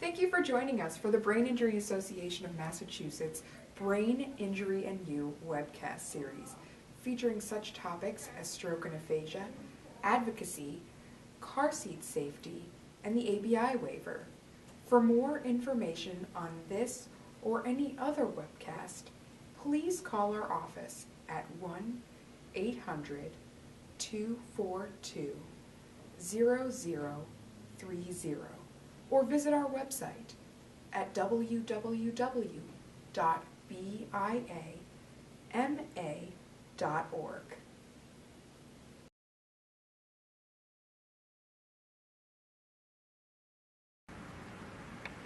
Thank you for joining us for the Brain Injury Association of Massachusetts Brain Injury and You webcast series, featuring such topics as stroke and aphasia, advocacy, car seat safety, and the ABI waiver. For more information on this or any other webcast, please call our office at 1-800-242-0030 or visit our website at www.BIA-MA.org.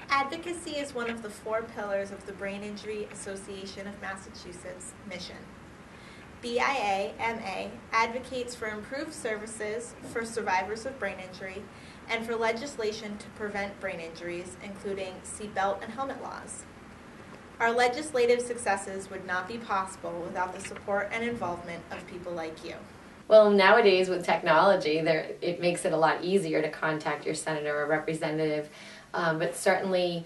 Advocacy is one of the 4 pillars of the Brain Injury Association of Massachusetts mission. BIA-MA advocates for improved services for survivors of brain injury and for legislation to prevent brain injuries, including seatbelt and helmet laws. Our legislative successes would not be possible without the support and involvement of people like you. Well, nowadays with technology, it makes it a lot easier to contact your senator or representative, but certainly,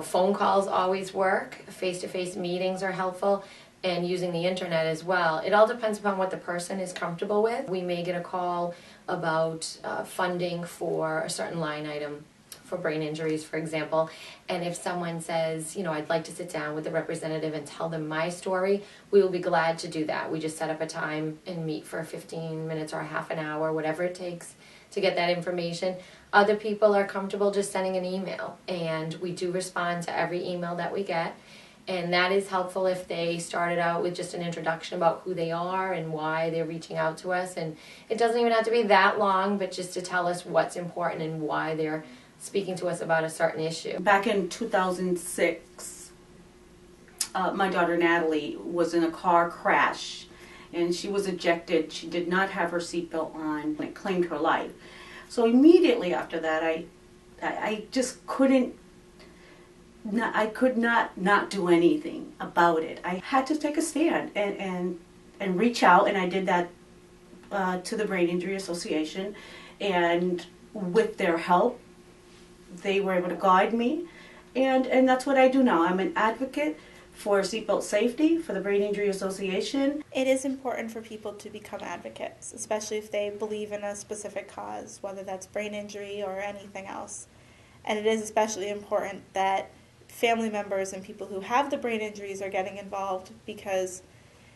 phone calls always work. Face-to-face meetings are helpful, and using the internet as well. It all depends upon what the person is comfortable with. We may get a call about funding for a certain line item for brain injuries, for example, and if someone says, I'd like to sit down with the representative and tell them my story, we will be glad to do that. We just set up a time and meet for 15 minutes or a half an hour, whatever it takes to get that information. Other people are comfortable just sending an email, and we do respond to every email that we get. And that is helpful if they started out with just an introduction about who they are and why they're reaching out to us. And it doesn't even have to be that long, but just to tell us what's important and why they're speaking to us about a certain issue. Back in 2006, my daughter Natalie was in a car crash and she was ejected. She did not have her seatbelt on and it claimed her life. So immediately after that, I just couldn't. I could not do anything about it. I had to take a stand and reach out, and I did that to the Brain Injury Association, and with their help, they were able to guide me, and that's what I do now. I'm an advocate for seatbelt safety for the Brain Injury Association. It is important for people to become advocates, especially if they believe in a specific cause, whether that's brain injury or anything else. And it is especially important that family members and people who have the brain injuries are getting involved, because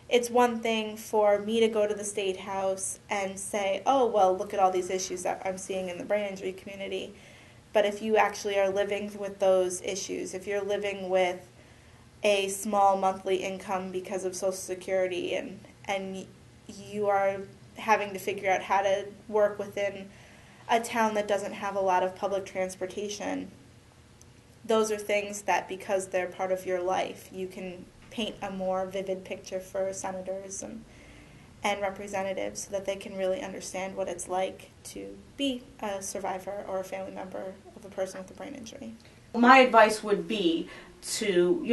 it's one thing for me to go to the State House and say, oh, well, look at all these issues that I'm seeing in the brain injury community. But if you actually are living with those issues, if you're living with a small monthly income because of Social Security and you are having to figure out how to work within a town that doesn't have a lot of public transportation, those are things that, because they're part of your life, you can paint a more vivid picture for senators and representatives so that they can really understand what it's like to be a survivor or a family member of a person with a brain injury. My advice would be to,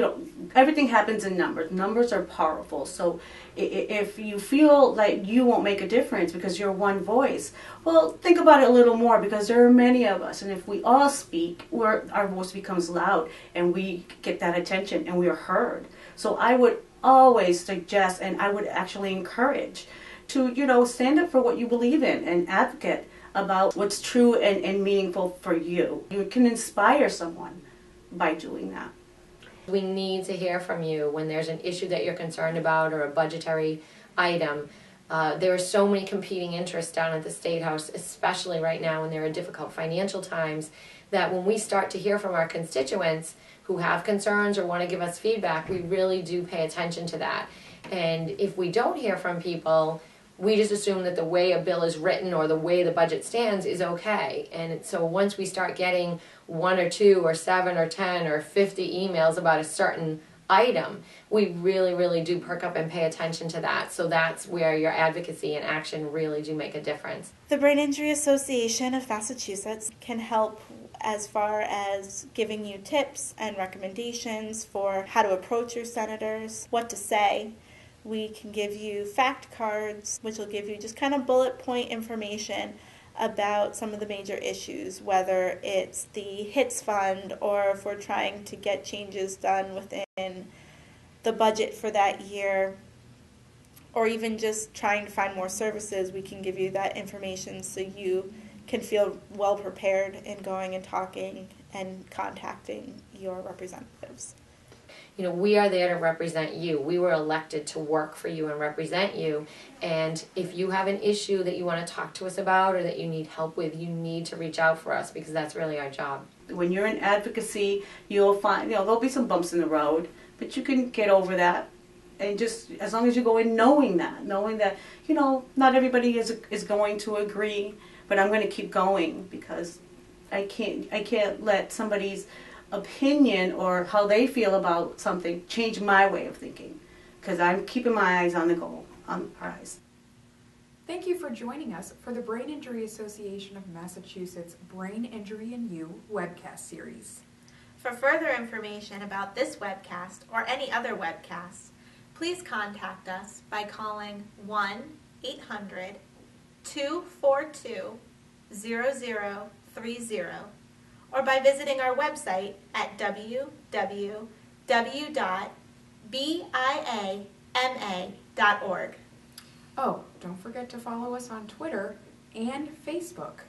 everything happens in numbers. Numbers are powerful. So if you feel like you won't make a difference because you're one voice, well, think about it a little more, because there are many of us. And if we all speak, our voice becomes loud and we get that attention and we are heard. So I would always suggest, and I would actually encourage to, stand up for what you believe in and advocate about what's true and meaningful for you. You can inspire someone by doing that. We need to hear from you when there's an issue that you're concerned about or a budgetary item. There are so many competing interests down at the State House, especially right now when there are difficult financial times, that when we start to hear from our constituents who have concerns or want to give us feedback, we really do pay attention to that. And if we don't hear from people, we just assume that the way a bill is written or the way the budget stands is okay. And so once we start getting 1 or 2 or 7 or 10 or 50 emails about a certain item, we really, really do perk up and pay attention to that. So that's where your advocacy and action really do make a difference. The Brain Injury Association of Massachusetts can help as far as giving you tips and recommendations for how to approach your senators, what to say. We can give you fact cards, which will give you just kind of bullet point information about some of the major issues, whether it's the HITS fund or if we're trying to get changes done within the budget for that year, or even just trying to find more services. We can give you that information so you can feel well prepared in going and talking and contacting your representatives. You know, we are there to represent you. We were elected to work for you and represent you. And if you have an issue that you want to talk to us about or that you need help with, you need to reach out for us, because that's really our job. When you're in advocacy, you'll find, there'll be some bumps in the road, but you can get over that. And just as long as you go in knowing that, not everybody is going to agree, but I'm going to keep going, because I can't let somebody's opinion or how they feel about something change my way of thinking, because I'm keeping my eyes on the goal, on the prize. Thank you for joining us for the Brain Injury Association of Massachusetts Brain Injury and You webcast series. For further information about this webcast or any other webcast, please contact us by calling 1-800-242-0030 or by visiting our website at www.BIA-MA.org. Oh, don't forget to follow us on Twitter and Facebook.